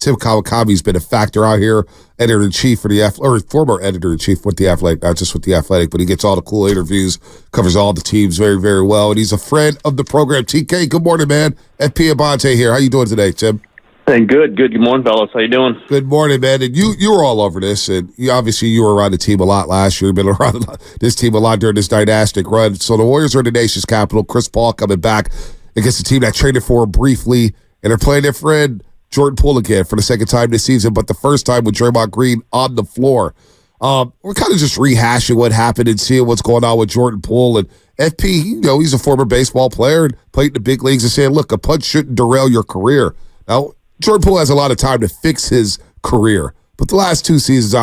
Tim Kawakami's been a factor out here, editor-in-chief for the former editor-in-chief with the Athletic, not just with the Athletic, but he gets all the cool interviews, covers all the teams very, very well, and he's a friend of the program. TK, good morning, man. FP and Bonta here. How you doing today, Tim? Hey, good. Good morning, fellas. How you doing? Good morning, man. And you were all over this, and obviously you were around the team a lot last year. You've been around this team a lot during this dynastic run. So the Warriors are in the nation's capital. Chris Paul coming back against the team that traded for him briefly, and they're playing their friend Jordan Poole again for the second time this season, but the first time with Draymond Green on the floor. We're kind of just rehashing what happened and seeing what's going on with Jordan Poole. And FP, he's a former baseball player and played in the big leagues, and saying, look, a punch shouldn't derail your career. Now, Jordan Poole has a lot of time to fix his career, but the last two seasons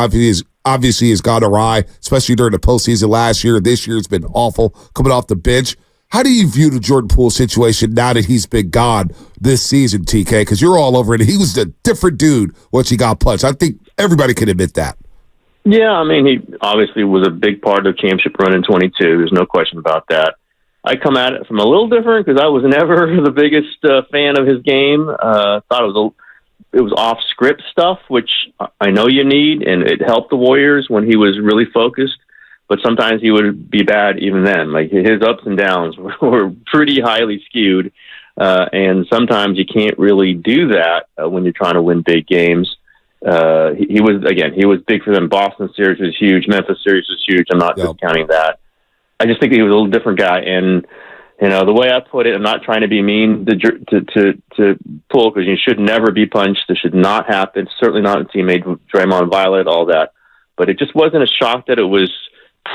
obviously has gone awry, especially during the postseason last year. This year has been awful coming off the bench. How do you view the Jordan Poole situation now that he's been gone this season, TK? Because you're all over it. He was a different dude once he got punched. I think everybody can admit that. Yeah, I mean, he obviously was a big part of the championship run in 22. There's no question about that. I come at it from a little different because I was never the biggest fan of his game. Thought it was off script stuff, which I know you need, and it helped the Warriors when he was really focused. But sometimes he would be bad even then. Like, his ups and downs were pretty highly skewed, and sometimes you can't really do that when you're trying to win big games. He was big for them. Boston series was huge. Memphis series was huge. I'm not discounting that. I just think he was a little different guy. And, the way I put it, I'm not trying to be mean to Poole, because you should never be punched. This should not happen. Certainly not a teammate, Draymond, Violet, all that. But it just wasn't a shock that it was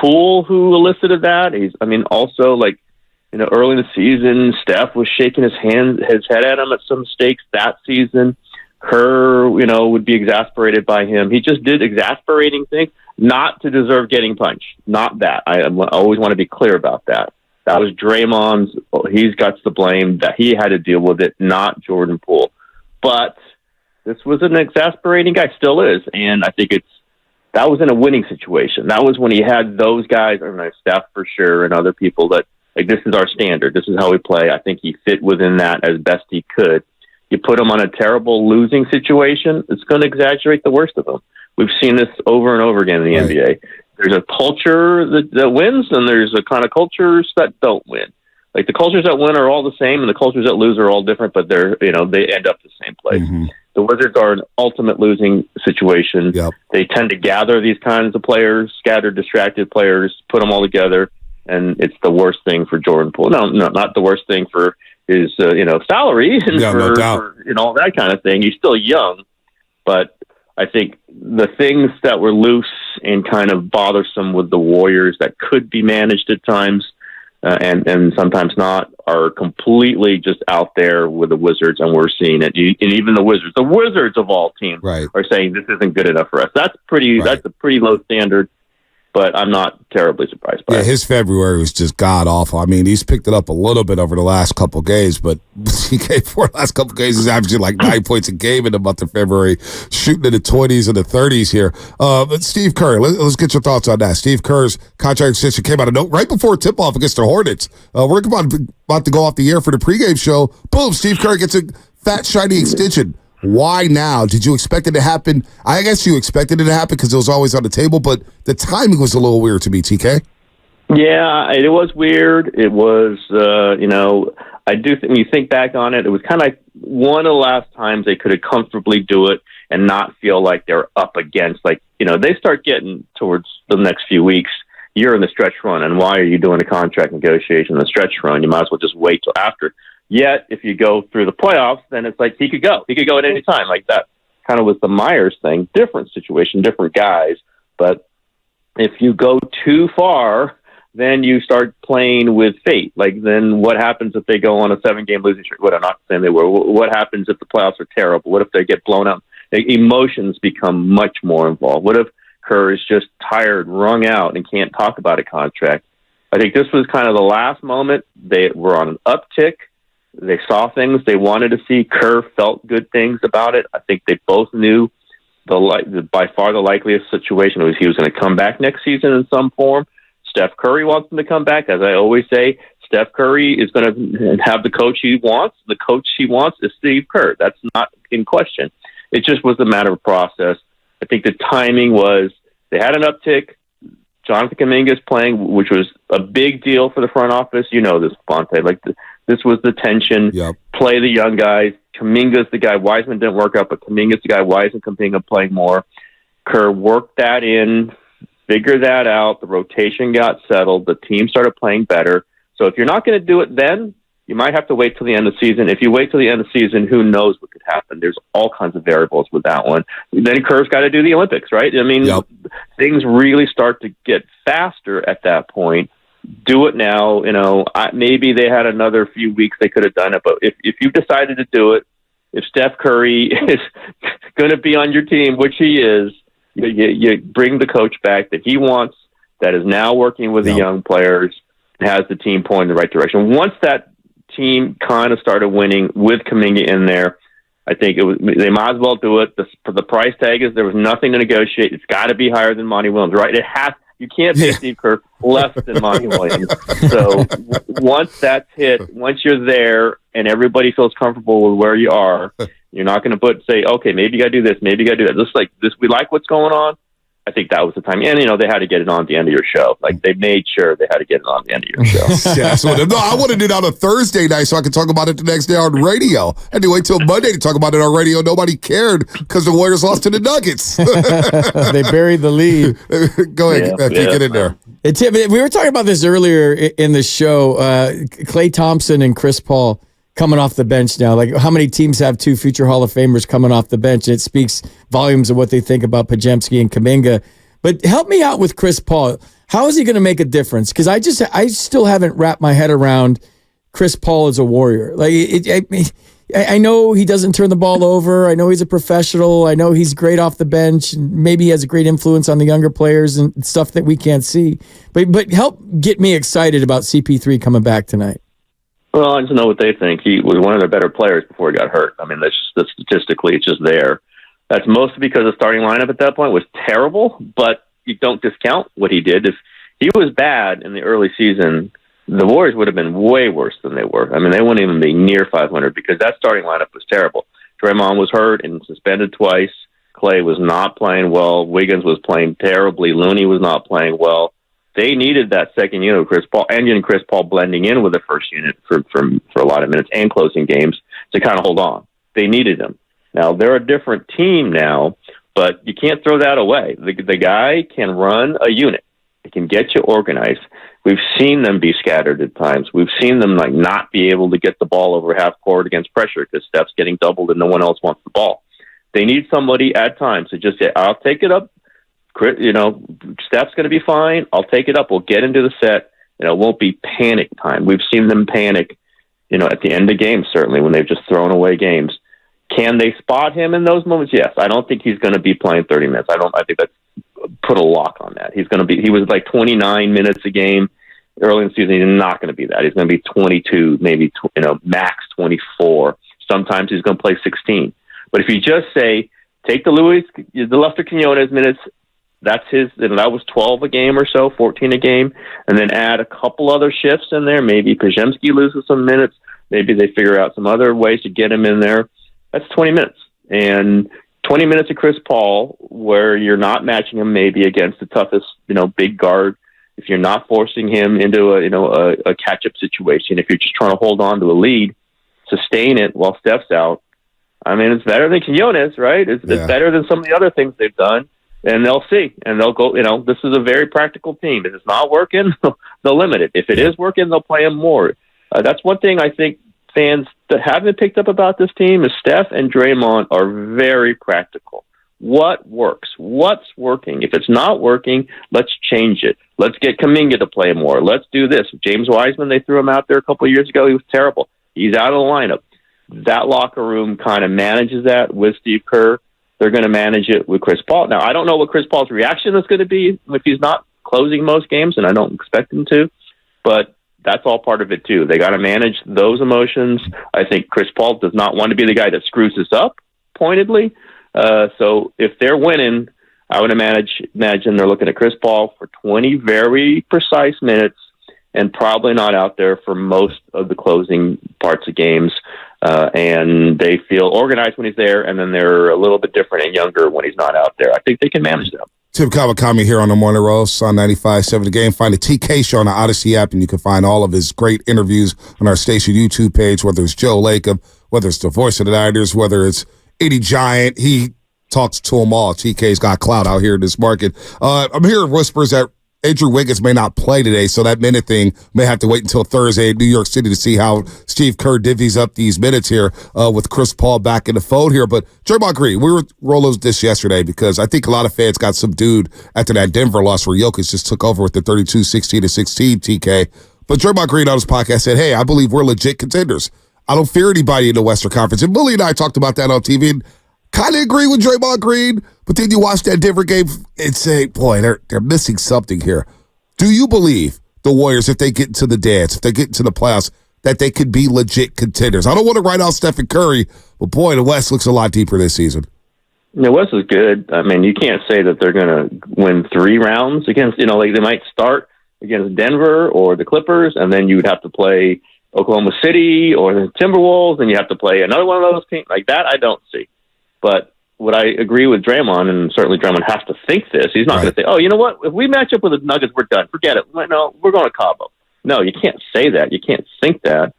Poole who elicited that. Also, early in the season, Steph was shaking his head at him at some mistakes that season. Kerr, would be exasperated by him. He just did exasperating things, not to deserve getting punched. Not that. I always want to be clear about that. That was Draymond's. He's got the blame that he had to deal with it, not Jordan Poole. But this was an exasperating guy, still is, and I think that was in a winning situation. That was when he had those guys, Steph for sure, and other people that, this is our standard. This is how we play. I think he fit within that as best he could. You put him on a terrible losing situation, it's going to exaggerate the worst of them. We've seen this over and over again in the NBA. There's a culture that wins, and there's a kind of cultures that don't win. Like, the cultures that win are all the same, and the cultures that lose are all different, but they end up the same place. Mm-hmm. The Wizards are an ultimate losing situation. Yep. They tend to gather these kinds of players, scattered, distracted players, put them all together, and it's the worst thing for Jordan Poole. No, not the worst thing for his salary and for all that kind of thing. He's still young, but I think the things that were loose and kind of bothersome with the Warriors that could be managed at times and sometimes not are completely just out there with the Wizards, and we're seeing it. And even the Wizards of all teams are saying this isn't good enough for us. That's a pretty low standard. But I'm not terribly surprised by it. His February was just god-awful. I mean, he's picked it up a little bit over the last couple of games, but for the last couple of games, he's averaging 9 points a game in the month of February, shooting in the 20s and the 30s here. But Steve Kerr, let's get your thoughts on that. Steve Kerr's contract extension came out of note right before tip-off against the Hornets. We're about to go off the air for the pregame show. Boom, Steve Kerr gets a fat, shiny extension. Why now? Did you expect it to happen? I guess you expected it to happen because it was always on the table, but the timing was a little weird to me, TK. Yeah, it was weird. It was, I do think when you think back on it, it was kind of like one of the last times they could have comfortably do it and not feel like they're up against, they start getting towards the next few weeks. You're in the stretch run, and why are you doing a contract negotiation in the stretch run? You might as well just wait till after. Yet, if you go through the playoffs, then it's like he could go. He could go at any time. Like, that kind of was the Myers thing. Different situation, different guys. But if you go too far, then you start playing with fate. Like, then what happens if they go on a 7-game losing streak? What I'm not saying they were. What happens if the playoffs are terrible? What if they get blown out? Emotions become much more involved. What if Kerr is just tired, wrung out, and can't talk about a contract? I think this was kind of the last moment. They were on an uptick. They saw things they wanted to see. Kerr felt good things about it. I think they both knew by far the likeliest situation was he was going to come back next season in some form. Steph Curry wants him to come back. As I always say, Steph Curry is going to have the coach he wants. The coach he wants is Steve Kerr. That's not in question. It just was a matter of process. I think the timing was they had an uptick. Jonathan Kuminga's playing, which was a big deal for the front office. You know this, Bonta. This was the tension. Yep. Play the young guys. Kuminga's the guy. Wiseman didn't work out, but Kuminga's the guy. Wiseman, Kuminga playing more. Kerr worked that in, figured that out. The rotation got settled. The team started playing better. So if you're not going to do it then, you might have to wait till the end of the season. If you wait till the end of the season, who knows what could happen? There's all kinds of variables with that one. Then Kerr's got to do the Olympics, right? I mean, Things really start to get faster at that point. Do it now. Maybe they had another few weeks they could have done it, but if you decided to do it, if Steph Curry is going to be on your team, which he is, you bring the coach back that he wants, that is now working with the young players, and has the team pointing in the right direction. Once that team kind of started winning with Kuminga in there, I think they might as well do it. The price tag is there was nothing to negotiate. It's got to be higher than Monty Williams, right? You can't pay Steve Kerr less than Monty Williams. So once that's hit, once you're there and everybody feels comfortable with where you are, you're not going to say, okay, maybe you got to do this, maybe you got to do that. Just like this, we like what's going on. I think that was the time. And, they had to get it on at the end of your show. They made sure they had to get it on the end of your show. Yeah, I wanted it on a Thursday night so I could talk about it the next day on radio. I had to wait till Monday to talk about it on radio. Nobody cared because the Warriors lost to the Nuggets. They buried the lead. Go ahead, get in there. Tim, we were talking about this earlier in the show. Klay Thompson and Chris Paul coming off the bench now. How many teams have two future Hall of Famers coming off the bench? It speaks volumes of what they think about Podziemski and Kuminga. But help me out with Chris Paul. How is he going to make a difference? Because I still haven't wrapped my head around Chris Paul as a Warrior. I know he doesn't turn the ball over. I know he's a professional. I know he's great off the bench. Maybe he has a great influence on the younger players and stuff that we can't see. But help get me excited about CP3 coming back tonight. Well, I just know what they think. He was one of their better players before he got hurt. I mean, that's statistically, it's just there. That's mostly because the starting lineup at that point was terrible, but you don't discount what he did. If he was bad in the early season, the Warriors would have been way worse than they were. I mean, they wouldn't even be near 500 because that starting lineup was terrible. Draymond was hurt and suspended twice. Klay was not playing well. Wiggins was playing terribly. Looney was not playing well. They needed that second unit of Chris Paul and Chris Paul blending in with the first unit for a lot of minutes and closing games to kind of hold on. They needed him. Now, they're a different team now, but you can't throw that away. The guy can run a unit. He can get you organized. We've seen them be scattered at times. We've seen them not be able to get the ball over half court against pressure because Steph's getting doubled and no one else wants the ball. They need somebody at times to just say, I'll take it up. Steph's going to be fine. I'll take it up. We'll get into the set, and it won't be panic time. We've seen them panic, at the end of games, certainly, when they've just thrown away games. Can they spot him in those moments? Yes. I don't think he's going to be playing 30 minutes. I think that's put a lock on that. He was 29 minutes a game early in the season. He's not going to be that. He's going to be 22, maybe, max 24. Sometimes he's going to play 16. But if you just say, take the Lester Quinones minutes, that's his, that was 12 a game or so, 14 a game, and then add a couple other shifts in there. Maybe Podziemski loses some minutes. Maybe they figure out some other ways to get him in there. That's 20 minutes. And 20 minutes of Chris Paul where you're not matching him maybe against the toughest, big guard. If you're not forcing him into a catch-up situation, if you're just trying to hold on to a lead, sustain it while Steph's out, I mean, it's better than Quinones, right? It's better than some of the other things they've done. And they'll see, and they'll go, this is a very practical team. If it's not working, they'll limit it. If it is working, they'll play him more. That's one thing I think fans that haven't picked up about this team is Steph and Draymond are very practical. What works? What's working? If it's not working, let's change it. Let's get Kuminga to play more. Let's do this. James Wiseman, they threw him out there a couple of years ago. He was terrible. He's out of the lineup. That locker room kind of manages that with Steve Kerr. They're going to manage it with Chris Paul. Now, I don't know what Chris Paul's reaction is going to be if he's not closing most games, and I don't expect him to, but that's all part of it too. They got to manage those emotions. I think Chris Paul does not want to be the guy that screws this up pointedly. So if they're winning, I would imagine they're looking at Chris Paul for 20 very precise minutes and probably not out there for most of the closing parts of games. And they feel organized when he's there, and then they're a little bit different and younger when he's not out there. I think they can manage that. Tim Kawakami here on the Morning Roast on 95.7 The Game. Find the TK Show on the Odyssey app, and you can find all of his great interviews on our station YouTube page, whether it's Joe Lacob, whether it's the voice of the Niners, whether it's Eddie Giant. He talks to them all. TK's got clout out here in this market. I'm hearing whispers that Andrew Wiggins may not play today, so that minute thing may have to wait until Thursday in New York City to see how Steve Kerr divvies up these minutes here with Chris Paul back in the fold here. But Draymond Green, we were rolling this yesterday because I think a lot of fans got subdued after that Denver loss where Jokic just took over with the 32-16-16 TK. But Draymond Green on his podcast said, hey, I believe we're legit contenders. I don't fear anybody in the Western Conference. And Willie and I talked about that on TV and kind of agree with Draymond Green, but then you watch that Denver game and say, boy, they're missing something here. Do you believe the Warriors, if they get into the dance, if they get into the playoffs, that they could be legit contenders? I don't want to write out Stephen Curry, but boy, the West looks a lot deeper this season. The West is good. I mean, you can't say that they're going to win 3 rounds against, like they might start against Denver or the Clippers, and then you would have to play Oklahoma City or the Timberwolves, and you have to play another one of those teams. Like that, I don't see. But what I agree with Draymond, and certainly Draymond has to think this, he's not going to say, oh, you know what? If we match up with the Nuggets, we're done. Forget it. No, we're going to Cabo. No, you can't say that. You can't think that.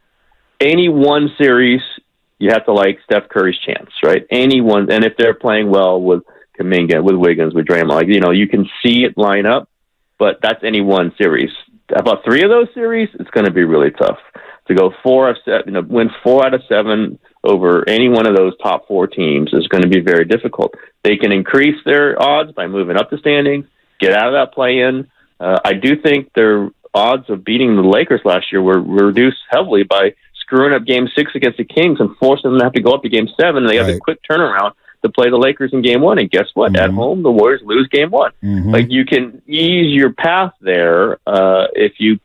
Any one series, you have to like Steph Curry's chance, right? Any one. And if they're playing well with Kuminga, with Wiggins, with Draymond, you can see it line up, but that's any one series. About 3 of those series, it's going to be really tough. To go 4 of 7, win 4 out of 7 over any one of those top 4 teams is going to be very difficult. They can increase their odds by moving up the standings, get out of that play-in. I do think their odds of beating the Lakers last year were reduced heavily by screwing up Game 6 against the Kings and forcing them to have to go up to Game 7. And they had a quick turnaround to play the Lakers in Game 1. And guess what? Mm-hmm. At home, the Warriors lose Game 1. Mm-hmm. Like you can ease your path there if you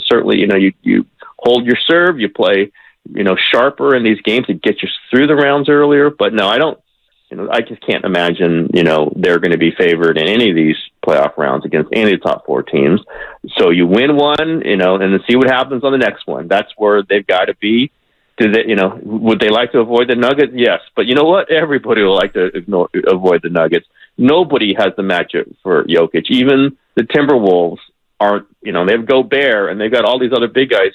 certainly you hold your serve, you play sharper in these games to get you through the rounds earlier. But no, I don't. I just can't imagine they're going to be favored in any of these playoff rounds against any of the top 4 teams. So you win one, and then see what happens on the next one. That's where they've got to be. Do they, would they like to avoid the Nuggets? Yes, but you know what? Everybody will like to avoid the Nuggets. Nobody has the matchup for Jokic. Even the Timberwolves aren't. They have Gobert, and they've got all these other big guys.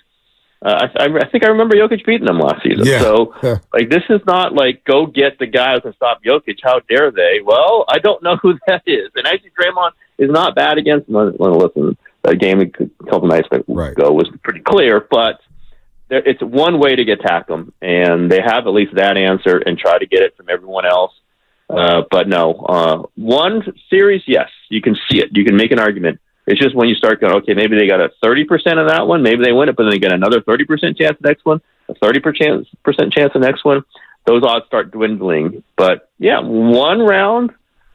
I think I remember Jokic beating them last season. Yeah. So, this is not like go get the guy who can stop Jokic. How dare they? Well, I don't know who that is. And actually, Draymond is not bad against them. Listen, that game a couple nights ago was pretty clear, but it's one way to attack them, and they have at least that answer and try to get it from everyone else. But no, one series, yes, you can see it. You can make an argument. It's just when you start going, okay, maybe they got a 30% of that one, maybe they win it, but then they get another 30% chance the next one, a 30% chance the next one. Those odds start dwindling. But yeah, one round,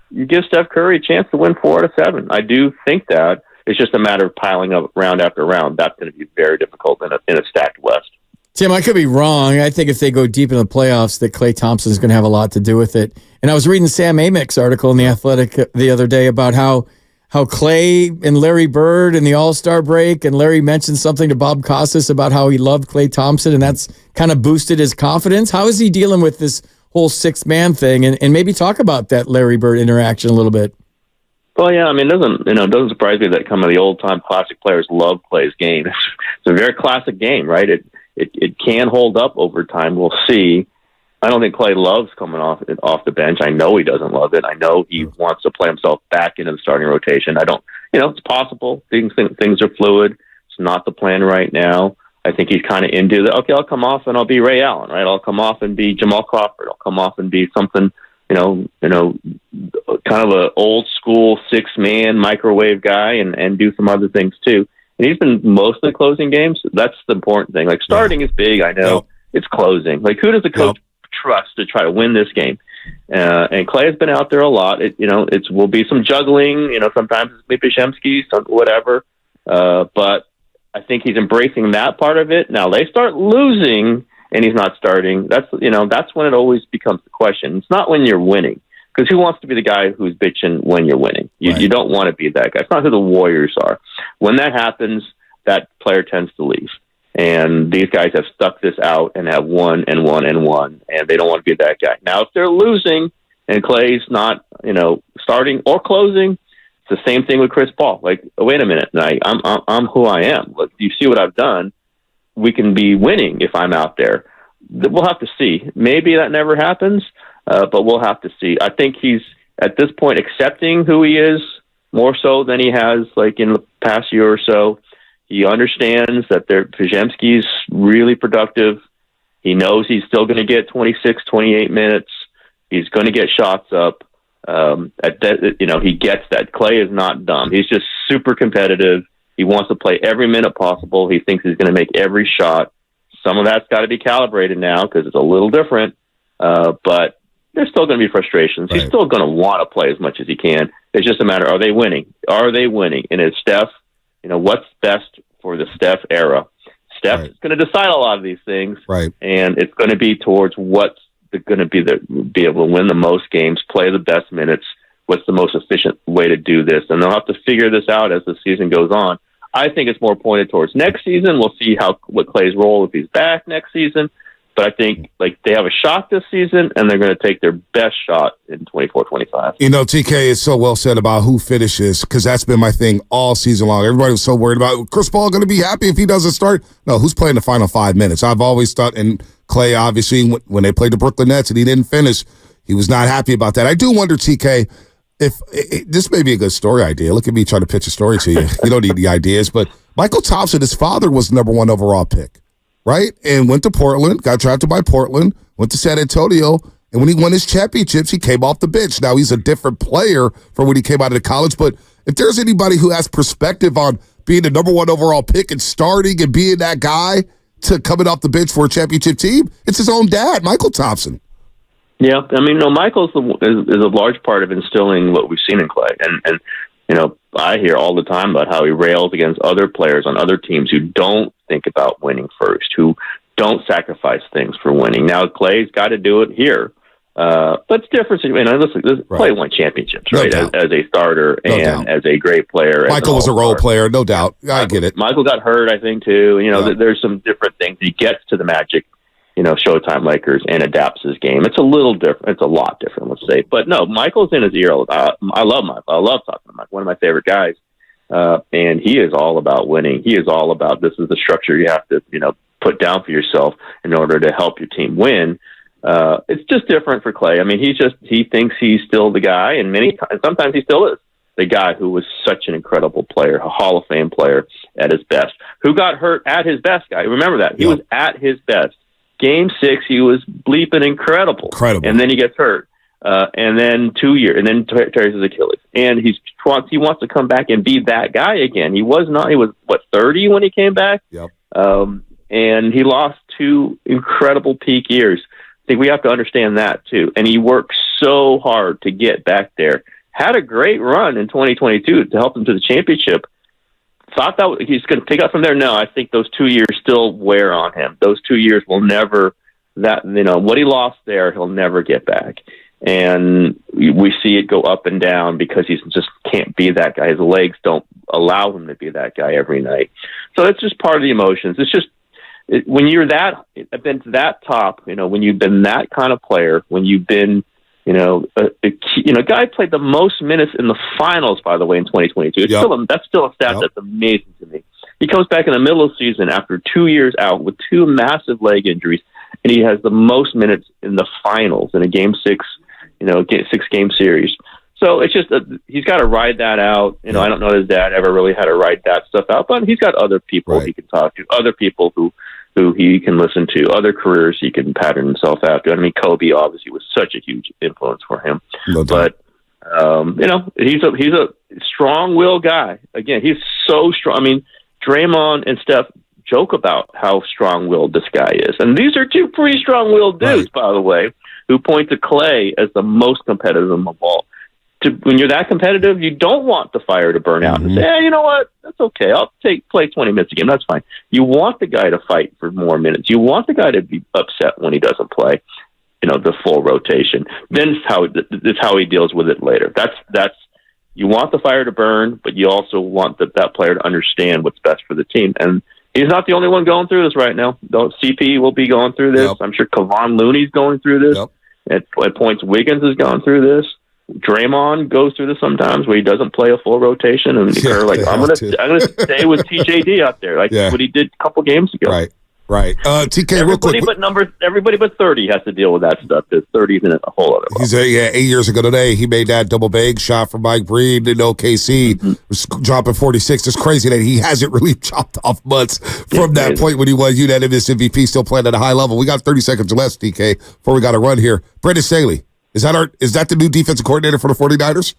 you give Steph Curry a chance to win 4 out of 7. I do think that. It's just a matter of piling up round after round. That's going to be very difficult in a stacked West. Tim, I could be wrong. I think if they go deep in the playoffs, that Klay Thompson is going to have a lot to do with it. And I was reading Sam Amick's article in The Athletic the other day about how Klay and Larry Bird in the All-Star break, and Larry mentioned something to Bob Costas about how he loved Klay Thompson, and that's kind of boosted his confidence. How is he dealing with this whole 6-man thing? And maybe talk about that Larry Bird interaction a little bit. Well, yeah, I mean, it doesn't surprise me that some of the old-time classic players love Klay's game. It's a very classic game, right? It can hold up over time. We'll see. I don't think Klay loves coming off the bench. I know he doesn't love it. I know he wants to play himself back into the starting rotation. It's possible. Things are fluid. It's not the plan right now. I think he's kind of into the, okay, I'll come off and I'll be Ray Allen, right? I'll come off and be Jamal Crawford. I'll come off and be something, kind of a old school 6-man microwave guy and do some other things too. And he's been mostly closing games. That's the important thing. Like starting is big. I know it's closing. Like who does the coach trust to try to win this game? And Klay has been out there a lot. It will be some juggling. Sometimes it's maybe Shemsky, whatever. But I think he's embracing that part of it. Now they start losing and he's not starting. That's when it always becomes the question. It's not when you're winning, because who wants to be the guy who's bitching when you're winning? You don't want to be that guy. It's not who the Warriors are. When that happens, that player tends to leave. And these guys have stuck this out and have won, and they don't want to be that guy. Now, if they're losing and Klay's not, starting or closing, it's the same thing with Chris Paul. Like, wait a minute, I'm who I am. Look, you see what I've done? We can be winning if I'm out there. We'll have to see. Maybe that never happens, but we'll have to see. I think he's, at this point, accepting who he is more so than he has, like, in the past year or so. He understands that Podziemski's really productive. He knows he's still going to get 26, 28 minutes. He's going to get shots up. He gets that. Klay is not dumb. He's just super competitive. He wants to play every minute possible. He thinks he's going to make every shot. Some of that's got to be calibrated now because it's a little different. But there's still going to be frustrations. Right. He's still going to want to play as much as he can. It's just a matter, are they winning? Are they winning? And it's Steph. What's best for the Steph era? Steph is going to decide a lot of these things, right? And it's going to be towards what's going to be able to win the most games, play the best minutes. What's the most efficient way to do this? And they'll have to figure this out as the season goes on. I think it's more pointed towards next season. We'll see what Klay's role if he's back next season. But I think they have a shot this season, and they're going to take their best shot in 24-25. TK is so well said about who finishes, because that's been my thing all season long. Everybody was so worried about Chris Paul going to be happy if he doesn't start. No, who's playing the final 5 minutes? I've always thought, and Klay, obviously, when they played the Brooklyn Nets and he didn't finish, he was not happy about that. I do wonder, TK, if this may be a good story idea. Look at me trying to pitch a story to you. You don't need the ideas, but Michael Thompson, his father was the number 1 overall pick. Right? And went to Portland, got drafted by Portland, went to San Antonio, and when he won his championships, he came off the bench. Now, he's a different player from when he came out of college, but if there's anybody who has perspective on being the number 1 overall pick and starting and being that guy to coming off the bench for a championship team, it's his own dad, Michael Thompson. Yeah, Michael's is a large part of instilling what we've seen in Klay. And I hear all the time about how he rails against other players on other teams who don't think about winning first, who don't sacrifice things for winning. Now, Klay's got to do it here. But it's different. Listen, Klay won championships, right, as a starter and as a great player. Michael was a role player, no doubt. I get it. Michael got hurt, I think, too. There's some different things. He gets to the Magic, Showtime Lakers, and adapts his game. It's a little different. It's a lot different, let's say. But no, Michael's in his ear. I love Michael. I love talking to Michael. One of my favorite guys. And he is all about winning. He is all about, this is the structure you have to, put down for yourself in order to help your team win. It's just different for Klay. He thinks he's still the guy, and sometimes he still is the guy who was such an incredible player, a Hall of Fame player at his best, who got hurt at his best, guy. Remember that. He was at his best. Game 6, he was bleeping incredible. And then he gets hurt. And then 2 years, and then tears his Achilles. And he wants to come back and be that guy again. He was 30 when he came back? Yep. And he lost 2 incredible peak years. I think we have to understand that, too. And he worked so hard to get back there. Had a great run in 2022 to help him to the championship. Thought that he's going to pick up from there. No, I think those 2 years still wear on him. Those 2 years will never, what he lost there, he'll never get back. And we see it go up and down because he just can't be that guy. His legs don't allow him to be that guy every night. So it's just part of the emotions. It's just when you're been to that top, when you've been that kind of player, when you've been, a guy played the most minutes in the finals, by the way, in 2022. That's still a stat that's amazing to me. He comes back in the middle of the season after 2 years out with 2 massive leg injuries, and he has the most minutes in the finals in a Game 6, 6-game series. So it's just he's got to ride that out. I don't know his dad ever really had to ride that stuff out, but he's got other people he can talk to, other people who he can listen to, other careers he can pattern himself after. Kobe obviously was such a huge influence for him. No doubt. But he's a strong-willed guy. Again, he's so strong. Draymond and Steph joke about how strong-willed this guy is, and these are 2 pretty strong-willed dudes, by the way, who point to Klay as the most competitive of all. When you're that competitive, you don't want the fire to burn out and say, hey, you know what? That's okay. I'll play 20 minutes a game. That's fine. You want the guy to fight for more minutes. You want the guy to be upset when he doesn't play, the full rotation. Then it's how he deals with it later. you want the fire to burn, but you also want that player to understand what's best for the team. And he's not the only one going through this right now. CP will be going through this. Yep. I'm sure Kevon Looney's going through this. Yep. At points, Wiggins has gone through this. Draymond goes through this sometimes where he doesn't play a full rotation, and Kerr I'm gonna stay with TJD out there, like what he did a couple games ago. Right. TK, everybody real quick. Everybody but 30 has to deal with that stuff. 30's in a whole other level. He's 8 years ago today. He made that double bag shot for Mike Breed in OKC, was dropping 46. It's crazy that he hasn't really chopped off months from that point when he was unanimous MVP, still playing at a high level. We got 30 seconds left, TK, before we got to run here. Brendan Staley, is that the new defensive coordinator for the 49ers?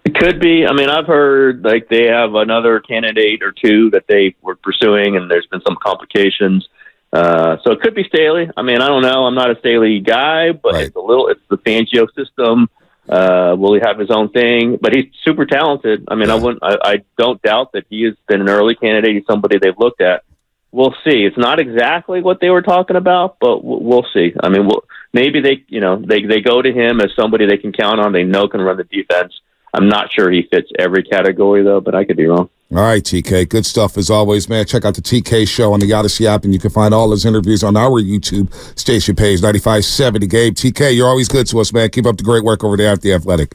It could be. I mean, I've heard like they have another candidate or two that they were pursuing, and there's been some complications. So it could be Staley. I mean, I don't know. I'm not a Staley guy, but it's the Fangio system. Will he have his own thing? But he's super talented. I mean, I don't doubt that he has been an early candidate. He's somebody they've looked at. We'll see. It's not exactly what they were talking about, but we'll see. I mean, maybe they go to him as somebody they can count on. They know can run the defense. I'm not sure he fits every category, though, but I could be wrong. All right, TK. Good stuff as always, man. Check out the TK Show on the Odyssey app, and you can find all his interviews on our YouTube station page, 95.7 The Game. TK, you're always good to us, man. Keep up the great work over there at The Athletic.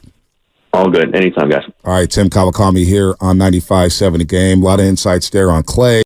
All good. Anytime, guys. All right, Tim Kawakami here on 95.7 The Game. A lot of insights there on Klay.